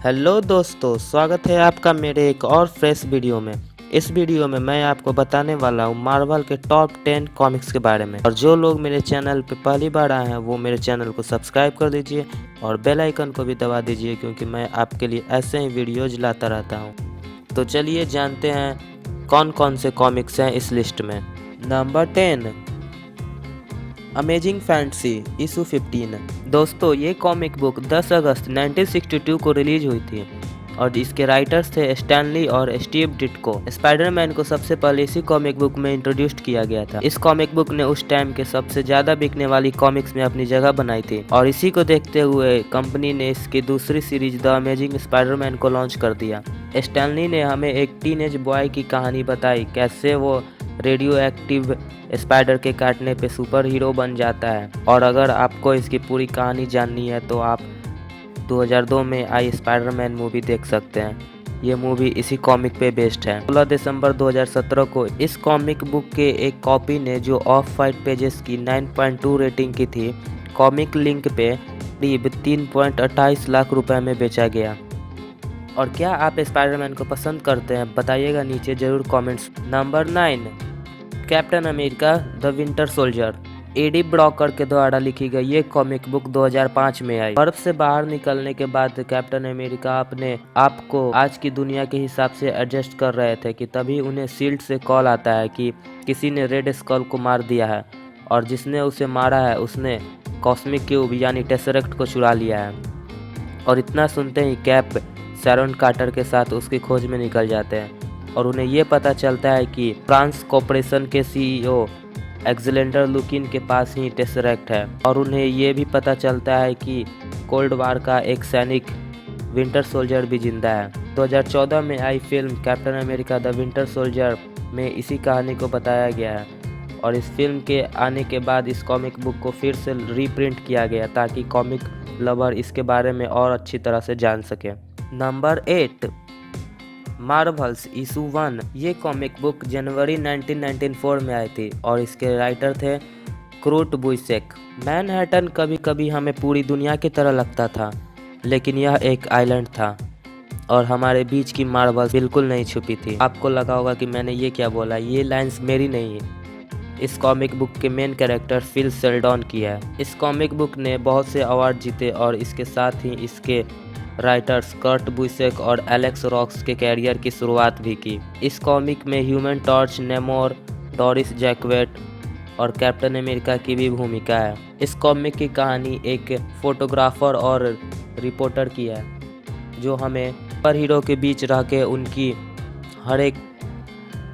Hello दोस्तों, स्वागत है आपका मेरे एक और फ्रेश वीडियो में। इस वीडियो में मैं आपको बताने वाला हूँ मार्वल के टॉप 10 कॉमिक्स के बारे में। और जो लोग मेरे चैनल पे पहली बार आए हैं वो मेरे चैनल को सब्सक्राइब कर दीजिए और बेल आइकन को भी दबा दीजिए, क्योंकि मैं आपके लिए ऐसे ही वीडियोज लाता रहता हूँ। तो चलिए जानते हैं कौन कौन से कॉमिक्स हैं इस लिस्ट में। Number 10, amazing fantasy issue 15। दोस्तों, ये कॉमिक बुक 10 अगस्त 1962 को रिलीज हुई थी और इसके राइटर्स थे स्टैनली और स्टीव डिट्को। स्पाइडरमैन को सबसे पहले इसी कॉमिक बुक में इंट्रोड्यूस किया गया था। इस कॉमिक बुक ने उस टाइम के सबसे ज्यादा बिकने वाली कॉमिक्स में अपनी जगह बनाई थी और इसी को देखते हुए कंपनी ने इसकी दूसरी सीरीज द अमेजिंग स्पाइडरमैन को लॉन्च कर दिया। स्टैनली ने हमें एक टीनेज बॉय की कहानी बताई, कैसे वो रेडियो एक्टिव स्पाइडर के काटने पे सुपर हीरो बन जाता है। और अगर आपको इसकी पूरी कहानी जाननी है तो आप 2002 में आई स्पाइडरमैन मूवी देख सकते हैं। ये मूवी इसी कॉमिक पे बेस्ड है। 16 दिसंबर 2017 को इस कॉमिक बुक के एक कॉपी ने जो ऑफ वाइट पेजेस की 9.2 रेटिंग की थी, कॉमिक लिंक पे करीब 3.28 लाख रुपए में बेचा गया। और क्या आप स्पाइडरमैन को पसंद करते हैं? बताइएगा नीचे जरूर comments. Number 9, Captain America the Winter Soldier. Ed Brubaker के द्वारा लिखी गई ये कॉमिक बुक 2005 में आई। बर्फ से बाहर निकलने के बाद कैप्टन अमेरिका अपने आप को आज की दुनिया के हिसाब से एडजस्ट कर रहे थे कि तभी उन्हें शील्ड से कॉल आता है कि किसी ने रेड स्कल को मार दिया है और जिसने उसे मारा है उसने कॉस्मिक क्यूब यानी टेसरेक्ट को चुरा लिया है। और इतना सुनते ही कैप शैरन कार्टर के साथ उसकी खोज में निकल जाते हैं और उन्हें ये पता चलता है कि फ्रांस कॉर्पोरेशन के सीईओ एलेक्जेंडर लुकिन के पास ही टेसरेक्ट है। और उन्हें ये भी पता चलता है कि कोल्ड वार का एक सैनिक विंटर सोल्जर भी जिंदा है। 2014 में आई film Captain America the Winter Soldier में इसी कहानी को बताया गया है और इस फिल्म के आने के बाद इस कॉमिक बुक को फिर से रीप्रिंट किया गया ताकि कॉमिक लवर इसके बारे में और अच्छी तरह से जान सके। Number 8, Marvels issue 1। ये कॉमिक बुक जनवरी 1994 में आई थी और इसके राइटर थे क्रूट बुइसेक। मैनहट्टन कभी कभी हमें पूरी दुनिया की तरह लगता था, लेकिन यह एक आइलैंड था और हमारे बीच की मार्वल्स बिल्कुल नहीं छुपी थी। आपको लगा होगा कि मैंने ये क्या बोला, ये लाइन्स मेरी नहीं है। इस कॉमिक बुक के मेन कैरेक्टर फिल सेल्डॉन की है। इस कॉमिक बुक ने बहुत से अवार्ड जीते और इसके साथ ही इसके राइटर्स कर्ट बुइसेक और एलेक्स रॉक्स के कैरियर की शुरुआत भी की। इस कॉमिक में ह्यूमन टॉर्च, नेमोर, डोरिस जैक्वेट और कैप्टन अमेरिका की भी भूमिका है। इस कॉमिक की कहानी एक फोटोग्राफर और रिपोर्टर की है जो हमें सुपर हीरो के बीच रह के उनकी हर एक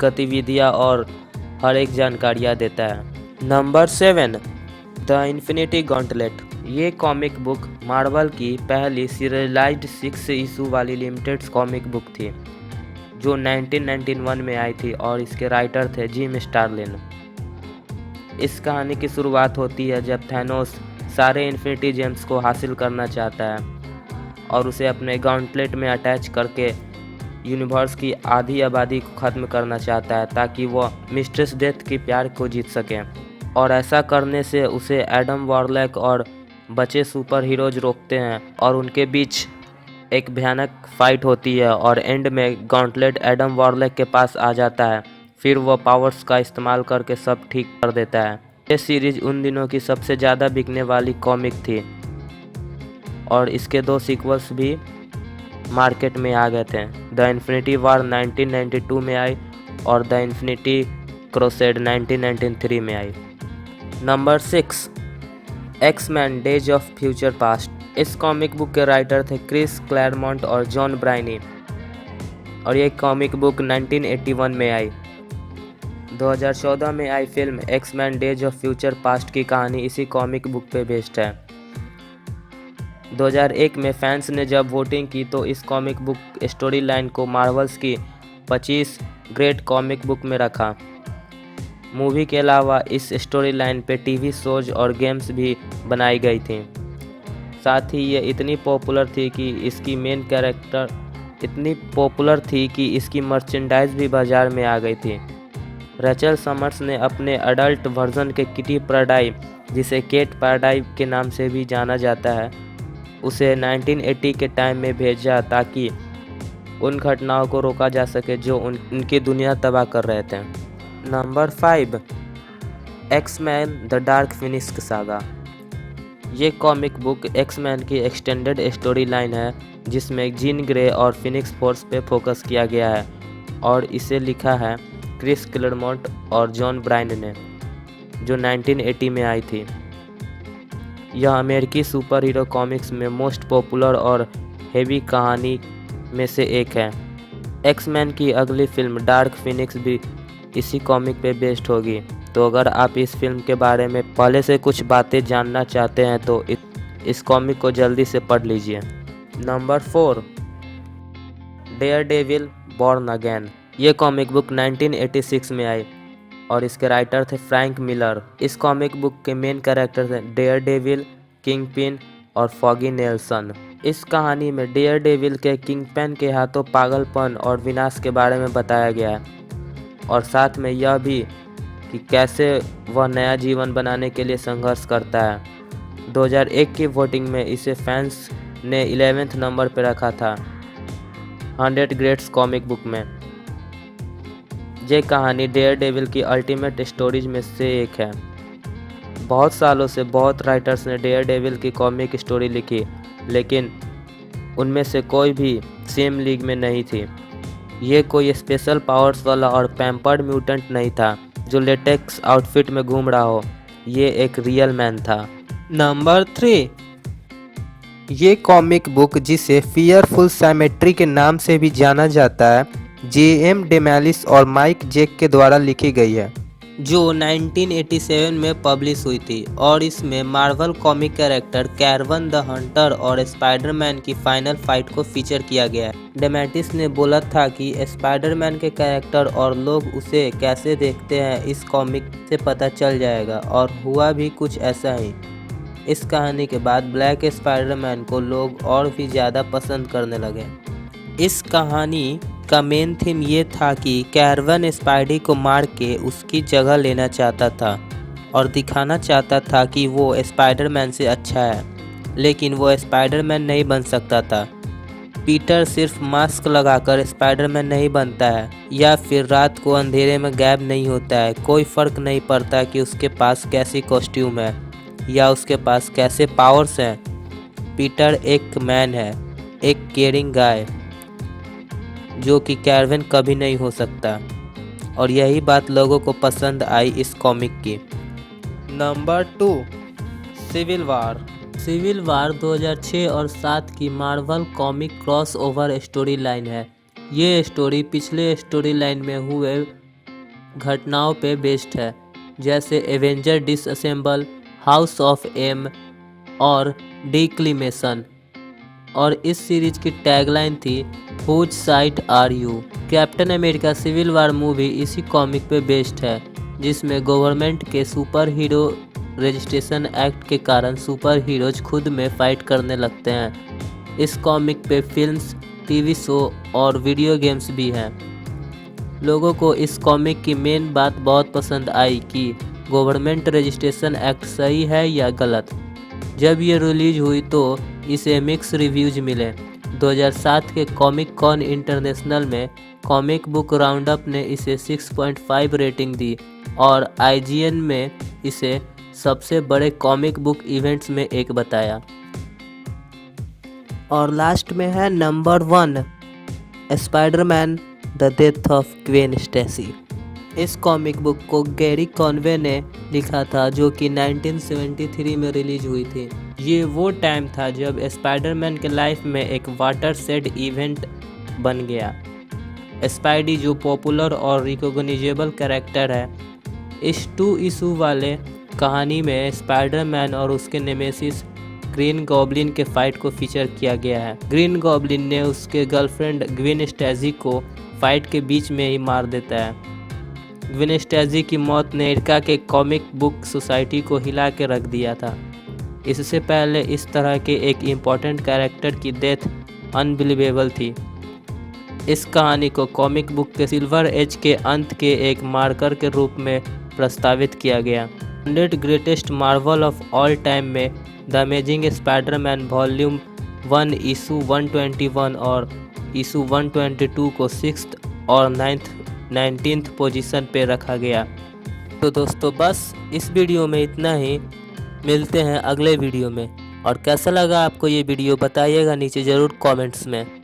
गतिविधियाँ और हर एक जानकारियाँ देता है। Number 7, the infinity gauntlet. ये कॉमिक बुक मार्वल की पहली सीरियलाइज्ड 6 इशू वाली लिमिटेड कॉमिक बुक थी जो 1991 में आई थी और इसके राइटर थे जिम स्टारलिन। इस कहानी की शुरुआत होती है जब थैनोस सारे इन्फिनिटी जेम्स को हासिल करना चाहता है और उसे अपने गॉन्टलेट में अटैच करके यूनिवर्स की आधी आबादी को ख़त्म करना चाहता है ताकि वह मिस्ट्रेस डेथ की प्यार को जीत सके। और ऐसा करने से उसे एडम वॉरलैक और बचे सुपर हीरोज रोकते हैं और उनके बीच एक भयानक फाइट होती है और एंड में गॉन्टलेट एडम वॉरलैक के पास आ जाता है। फिर वह पावर्स का इस्तेमाल करके सब ठीक कर देता है। ये सीरीज उन दिनों की सबसे ज़्यादा बिकने वाली कॉमिक थी और इसके 2 सीक्वल्स भी मार्केट में आ गए थे। द इन्फिनिटी वार 1992 में आई और द इन्फिनिटी क्रूसेड 1993 में आई। Number 6, X-Men days of future past. इस कॉमिक बुक के राइटर थे क्रिस क्लैरमोंट और जॉन ब्राइनी और ये कॉमिक बुक 1981 में आई। 2014 में आई film X-Men days of future past की कहानी इसी कॉमिक बुक पे बेस्ड है। 2001 में फैंस ने जब वोटिंग की तो इस कॉमिक बुक स्टोरी लाइन को मार्वल्स की 25 ग्रेट कॉमिक बुक में रखा। मूवी के अलावा इस स्टोरी लाइन पे टीवी शोज और गेम्स भी बनाई गई थी। साथ ही ये इतनी पॉपुलर थी कि इसकी मर्चेंडाइज भी बाजार में आ गई थी। रेचल समर्स ने अपने अडल्ट वर्जन के किटी पैराडाई, जिसे केट पैराडाई के नाम से भी जाना जाता है, उसे 1980 के टाइम में भेजा ताकि उन घटनाओं को रोका जा सके जो उनकी दुनिया तबाह कर रहे थे। Number 5, X Men the dark Phoenix saga. ये कॉमिक बुक एक्स-मैन की एक्सटेंडेड स्टोरी लाइन है जिसमें जीन ग्रे और फिनिक्स फोर्स पे फोकस किया गया है और इसे लिखा है क्रिस क्लैरमोंट और जॉन ब्रायन ने, जो 1980 में आई थी। यह अमेरिकी सुपर हीरो कॉमिक्स में मोस्ट पॉपुलर और हेवी कहानी में से एक है। एक्स-मैन की अगली फिल्म डार्क फिनिक्स भी इसी कॉमिक पे बेस्ड होगी, तो अगर आप इस फिल्म के बारे में पहले से कुछ बातें जानना चाहते हैं तो इस कॉमिक को जल्दी से पढ़ लीजिए। Number 4, Daredevil born again. ये कॉमिक बुक 1986 में आई और इसके राइटर थे फ्रैंक मिलर। इस कॉमिक बुक के मेन कैरेक्टर थे डेयरडेविल, किंगपिन और फॉगी नेल्सन। इस कहानी में डेयरडेविल के किंगपिन के हाथों पागलपन और विनाश के बारे में बताया गया है और साथ में यह भी कि कैसे वह नया जीवन बनाने के लिए संघर्ष करता है। 2001 की वोटिंग में इसे फैंस ने 11वें नंबर पर रखा था 100 ग्रेट्स कॉमिक बुक में। ये कहानी डेयरडेविल की अल्टीमेट स्टोरीज में से एक है। बहुत सालों से बहुत राइटर्स ने डेयरडेविल की कॉमिक स्टोरी लिखी, लेकिन उनमें से कोई भी सेम लीग में नहीं थी। ये कोई स्पेशल पावर्स वाला और पैम्पर्ड म्यूटेंट नहीं था जो लेटेक्स आउटफिट में घूम रहा हो। ये एक रियल मैन था। नंबर 3, ये कॉमिक बुक जिसे फियरफुल सिमेट्री के नाम से भी जाना जाता है, जे.एम. डेमेलिस और माइक जेक के द्वारा लिखी गई है, जो 1987 में पब्लिश हुई थी और इसमें Marvel comic character caravan the Hunter और स्पाइडरमैन की फाइनल फाइट को फीचर किया गया है। डेमेटिस ने बोला था कि स्पाइडरमैन के कैरेक्टर और लोग उसे कैसे देखते हैं इस कॉमिक से पता चल जाएगा, और हुआ भी कुछ ऐसा ही। इस कहानी के बाद ब्लैक स्पाइडरमैन को लोग और भी ज़्यादा पसंद करने लगे। इस कहानी का मेन थीम ये था कि कैरवन स्पाइडी को मार के उसकी जगह लेना चाहता था और दिखाना चाहता था कि वो स्पाइडरमैन से अच्छा है, लेकिन वो स्पाइडरमैन नहीं बन सकता था। पीटर सिर्फ मास्क लगाकर स्पाइडरमैन नहीं बनता है या फिर रात को अंधेरे में गायब नहीं होता है। कोई फ़र्क नहीं पड़ता कि उसके पास कैसी कॉस्ट्यूम है या उसके पास कैसे पावर्स हैं। पीटर एक मैन है, एक केयरिंग गाय, जो कि कैरवन कभी नहीं हो सकता, और यही बात लोगों को पसंद आई इस कॉमिक की। Number 2, civil war. Civil war 2006 और 7 की Marvel comic crossover story line है। ये स्टोरी पिछले स्टोरी लाइन में हुए घटनाओं पे बेस्ड है, जैसे Avenger Disassemble, House of M और डिक्लेमेशन। और इस सीरीज की टैगलाइन थी whose side are you. Captain America civil war movie इसी कॉमिक पे बेस्ड है, जिसमें गवर्नमेंट के सुपर हीरो रजिस्ट्रेशन एक्ट के कारण सुपर हीरोज खुद में फाइट करने लगते हैं। इस कॉमिक पे फिल्म्स, टीवी शो और वीडियो गेम्स भी हैं। लोगों को इस कॉमिक की मेन बात बहुत पसंद आई कि गवर्नमेंट रजिस्ट्रेशन एक्ट सही है या गलत। जब ये रिलीज हुई तो इसे मिक्स रिव्यूज मिले। 2007 के कॉमिक कॉन इंटरनेशनल में कॉमिक बुक राउंडअप ने इसे 6.5 रेटिंग दी और IGN में इसे सबसे बड़े कॉमिक बुक इवेंट्स में एक बताया। और लास्ट में है number 1, Spiderman the death of Gwen Stacy. इस कॉमिक बुक को गैरी कॉनवे ने लिखा था, जो कि 1973 में रिलीज हुई थी। ये वो टाइम था जब स्पाइडरमैन के लाइफ में एक वाटर शेड इवेंट बन गया। स्पाइडी जो पॉपुलर और रिकॉग्नाइजेबल कैरेक्टर है, इस 2 इशू वाले कहानी में स्पाइडरमैन और उसके नेमेसिस ग्रीन गॉब्लिन के फाइट को फीचर किया गया है। ग्रीन गॉब्लिन ने उसके गर्लफ्रेंड ग्वेन स्टेसी को फाइट के बीच में ही मार देता है। ग्वेन स्टेसी की मौत ने अमेरिका के कॉमिक बुक सोसाइटी को हिला के रख दिया था। इससे पहले इस तरह के एक इम्पॉर्टेंट कैरेक्टर की डेथ अनबिलीवेबल थी। इस कहानी को कॉमिक बुक के सिल्वर एज के अंत के एक मार्कर के रूप में प्रस्तावित किया गया। 100 greatest Marvel of all time में the Amazing Spider-Man volume 1 issue 121 और इशू 122 को 6th और 19th पोजीशन पे रखा गया। तो दोस्तों बस इस वीडियो में इतना ही, मिलते हैं अगले वीडियो में। और कैसा लगा आपको ये वीडियो बताइएगा नीचे ज़रूर कमेंट्स में।